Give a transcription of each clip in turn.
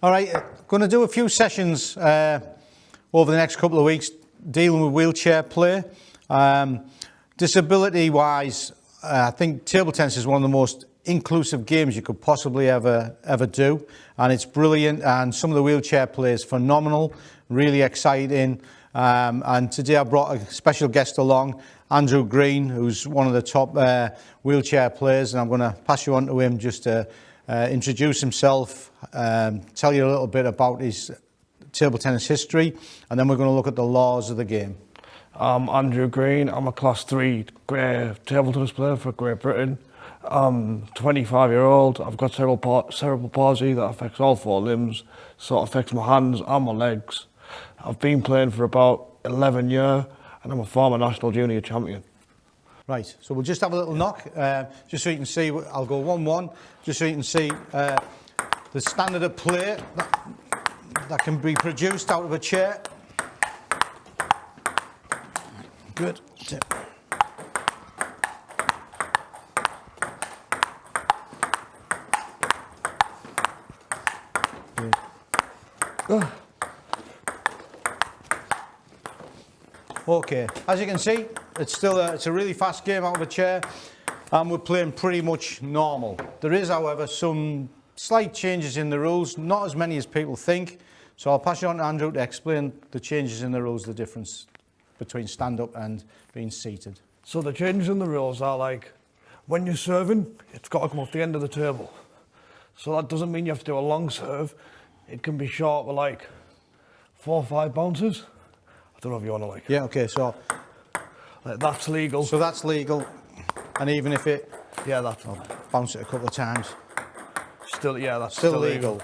All right, going to do a few sessions over the next couple of weeks dealing with wheelchair play. Disability-wise, I think table tennis is one of the most inclusive games you could possibly ever do, and it's brilliant. And some of the wheelchair play is phenomenal, really exciting. And today I brought a special guest along, Andrew Green, who's one of the top wheelchair players, and I'm going to pass you on to him just to introduce himself, tell you a little bit about his table tennis history, and then we're going to look at the laws of the game. I'm Andrew Green. I'm a Class 3 table tennis player for Great Britain. I'm 25-year-old. I've got cerebral palsy that affects all four limbs, so it affects my hands and my legs. I've been playing for about 11 years, and I'm a former national junior champion. Right, so we'll just have a little knock, just so you can see. I'll go 1-1, just so you can see the standard of play that can be produced out of a chair. Good. Good. Okay, as you can see, it's a really fast game out of a chair, and we're playing pretty much normal. There is, however, some slight changes in the rules, not as many as people think. So I'll pass you on to Andrew to explain the changes in the rules, the difference between stand-up and being seated. So the changes in the rules are like, when you're serving, it's got to come off the end of the table. So that doesn't mean you have to do a long serve. It can be short with like 4 or 5 bounces. I don't know if you want to like... Yeah, okay, so... Like, that's legal. So that's legal, and even if it... Yeah, that's... I'll bounce it a couple of times. Still, yeah, that's still legal.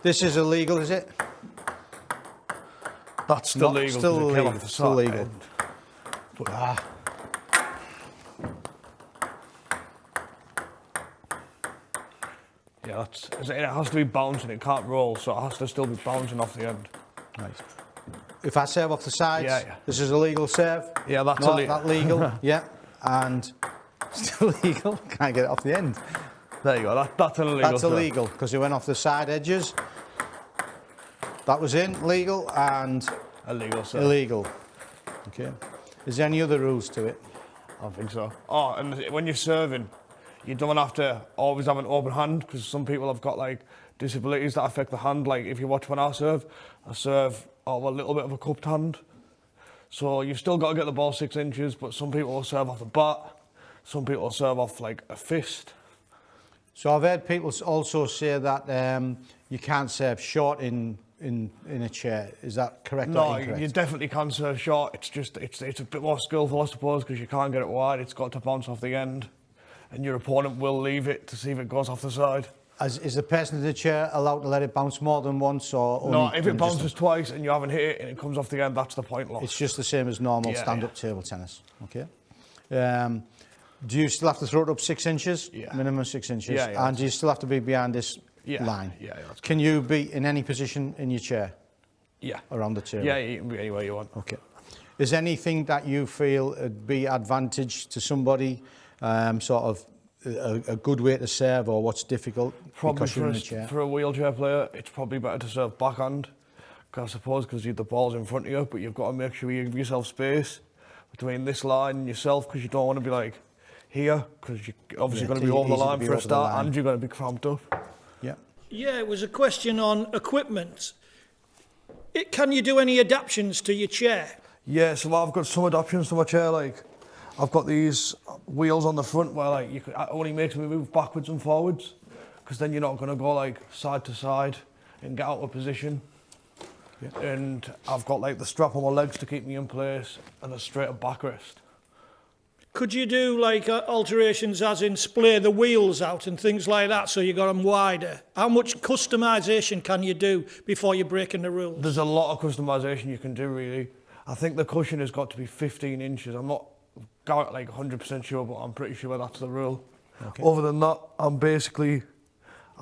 This is illegal, is it? That's still legal. Still legal. Still legal. But, yeah, that's... It has to be bouncing, it can't roll, so it has to still be bouncing off the end. Right. If I serve off the sides, yeah. This is a legal serve. Yeah, that's not that legal. Yeah, and still legal. Can't get it off the end. There you go. That's illegal. That's illegal because it went off the side edges. That was legal and illegal. Sir. Illegal. Okay. Is there any other rules to it? I think so. Oh, and when you're serving, you don't have to always have an open hand, because some people have got like disabilities that affect the hand. Like if you watch when I serve a little bit of a cupped hand. So you've still got to get the ball 6 inches, but some people will serve off the bat, some people will serve off like a fist. So I've heard people also say that you can't serve short in a chair. Is that correct or incorrect? No, you definitely can serve short. It's just it's a bit more skillful, I suppose, because you can't get it wide. It's got to bounce off the end, and your opponent will leave it to see if it goes off the side. Is the person in the chair allowed to let it bounce more than once, or only? No, if it bounces twice and you haven't hit it and it comes off the end, that's the point lost. It's just the same as normal stand-up table tennis. Okay. Do you still have to throw it up 6 inches? Yeah. Minimum 6 inches. Yeah. And do you still have to be behind this line? Yeah. That's Can you be in any position in your chair? Yeah. Around the table? Yeah, you can be anywhere you want. Okay. Is there anything that you feel would be advantage to somebody, sort of a good way to serve, or what's difficult because you're in the chair? For a wheelchair player, it's probably better to serve backhand, I suppose, because the ball's in front of you, but you've got to make sure you give yourself space between this line and yourself, because you don't want to be like here, because you're obviously going to be over the line for a start, and you're going to be cramped up. Yeah. Yeah, it was a question on equipment. Can you do any adaptations to your chair? Yeah, so I've got some adaptations to my chair, like I've got these wheels on the front where like it only makes me move backwards and forwards, because then you're not going to go like side to side and get out of position. Yeah. And I've got like the strap on my legs to keep me in place, and a straight backrest. Could you do like alterations as in splay the wheels out and things like that, so you got them wider? How much customization can you do before you're breaking the rules? There's a lot of customization you can do, really. I think the cushion has got to be 15 inches. I'm not like 100% sure, but I'm pretty sure that's the rule. Okay. Other than that, I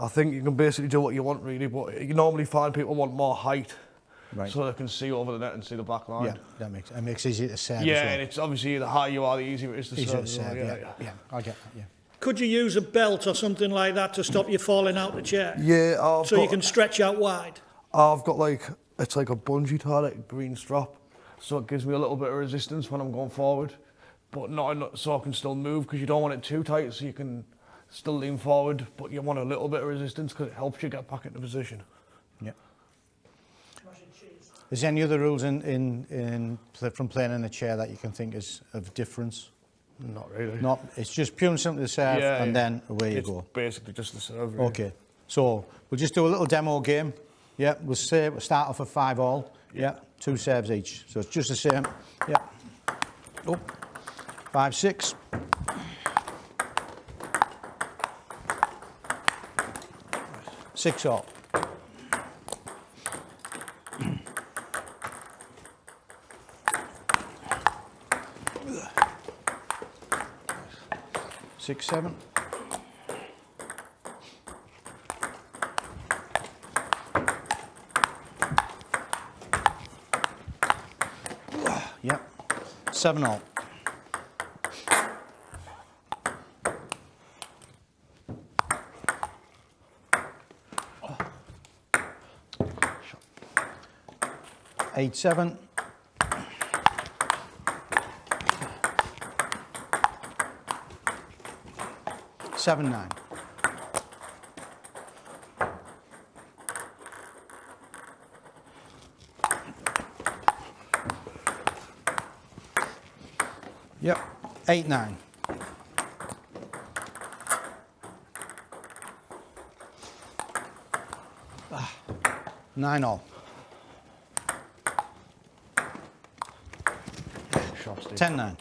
think you can basically do what you want, really, but you normally find people want more height. Right. So they can see over the net and see the back line. Yeah, that makes it easier to serve. Yeah, as well. And it's obviously the higher you are, the easier it is to serve. Yeah, I get that. Yeah. Could you use a belt or something like that to stop you falling out the chair? Yeah, So you can stretch out wide? I've got like, it's like a bungee tie, like a green strap. So it gives me a little bit of resistance when I'm going forward, but not enough so I can still move, because you don't want it too tight so you can still lean forward, but you want a little bit of resistance because it helps you get back into position. Yeah. Is there any other rules from playing in a chair that you can think is of difference? Not really. Not. It's just pure and simple the serve, and then away you go. It's basically just the serve. Really. Okay. So we'll just do a little demo game. Yeah. We'll start off at 5-all. Yeah. 2 serves each. So it's just the same. Yeah. Oh. 5-6. Six all. Six, 7. Yep. 7-all. Eight, 7. Seven, 9. Yep. 8, 9. Ah. 9-all. 10-9.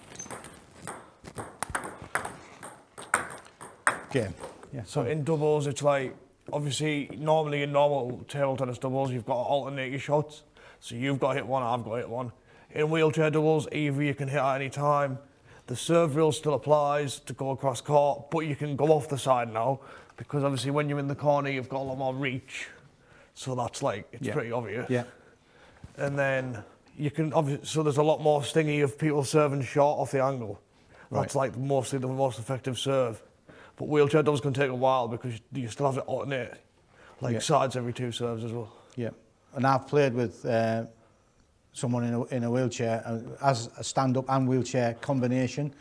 Game. Yeah. So in doubles, it's like, obviously, normally in normal table tennis doubles, you've got to alternate your shots. So you've got to hit one, I've got to hit one. In wheelchair doubles, either you can hit at any time. The serve rule still applies to go across court, but you can go off the side now, because obviously when you're in the corner, you've got a lot more reach. So that's like, it's pretty obvious. Yeah. And then you can, obviously, so there's a lot more stingy of people serving short off the angle. That's like mostly the most effective serve. But wheelchair doubles can take a while because you still have to alternate like sides every 2 serves as well. Yeah. And I've played with someone in a wheelchair as a stand-up and wheelchair combination,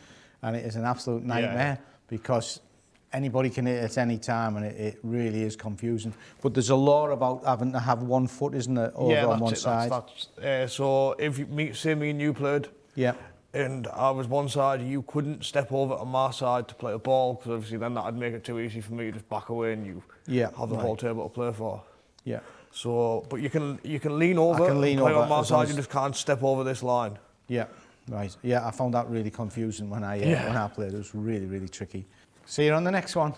and it is an absolute nightmare because anybody can hit at any time, and it really is confusing. But there's a law about having to have 1 foot, isn't it, over on one side? So if say me and you played, and I was one side, you couldn't step over to my side to play a ball, because obviously then that'd make it too easy for me to just back away and you have the whole table to play for. Yeah. So, but you can lean over. I can lean play over on my side. You just can't step over this line. Yeah. Right. Yeah, I found that really confusing when I played. It was really, really tricky. See you on the next one.